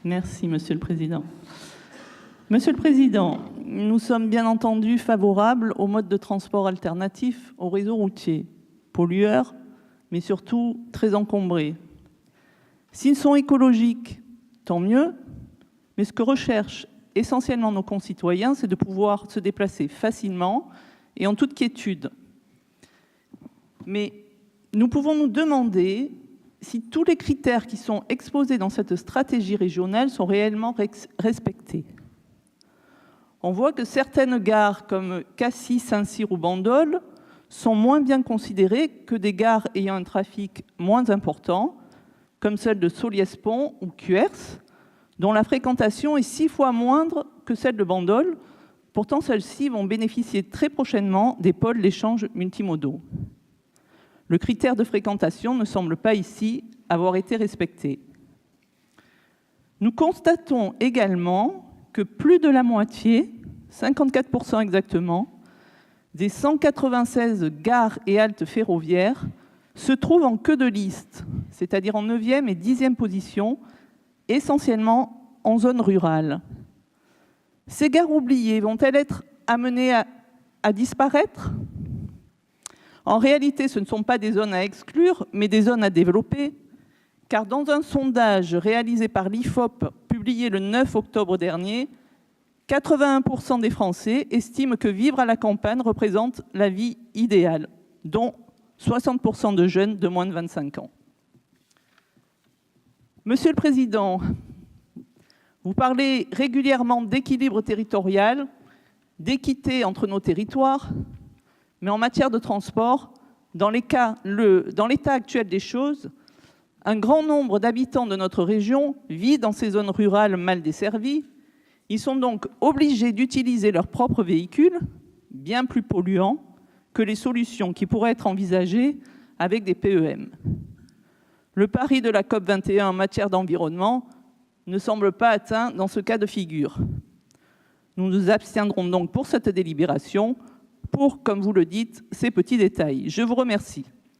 Merci, Monsieur le Président. Monsieur le Président, nous sommes bien entendu favorables aux modes de transport alternatifs au réseau routier, pollueurs, mais surtout très encombrés. S'ils sont écologiques, tant mieux, mais ce que recherchent essentiellement nos concitoyens, c'est de pouvoir se déplacer facilement et en toute quiétude. Mais nous pouvons nous demander si tous les critères qui sont exposés dans cette stratégie régionale sont réellement respectés. On voit que certaines gares comme Cassis, Saint-Cyr ou Bandol sont moins bien considérées que des gares ayant un trafic moins important, comme celle de Solliès-Pont ou Cuers, dont la fréquentation est 6 fois moindre que celle de Bandol. Pourtant, celles-ci vont bénéficier très prochainement des pôles d'échange multimodaux. Le critère de fréquentation ne semble pas ici avoir été respecté. Nous constatons également que plus de la moitié, 54% exactement, des 196 gares et haltes ferroviaires se trouvent en queue de liste, c'est-à-dire en 9e et 10e position, essentiellement en zone rurale. Ces gares oubliées vont-elles être amenées à disparaître ? En réalité, ce ne sont pas des zones à exclure, mais des zones à développer, car dans un sondage réalisé par l'IFOP, publié le 9 octobre dernier, 81% des Français estiment que vivre à la campagne représente la vie idéale, dont 60% de jeunes de moins de 25 ans. Monsieur le Président, vous parlez régulièrement d'équilibre territorial, d'équité entre nos territoires, mais en matière de transport, dans l'état actuel des choses, un grand nombre d'habitants de notre région vivent dans ces zones rurales mal desservies. Ils sont donc obligés d'utiliser leurs propres véhicules, bien plus polluants que les solutions qui pourraient être envisagées avec des PEM. Le pari de la COP21 en matière d'environnement ne semble pas atteint dans ce cas de figure. Nous nous abstiendrons donc pour cette délibération, pour, comme vous le dites, ces petits détails. Je vous remercie.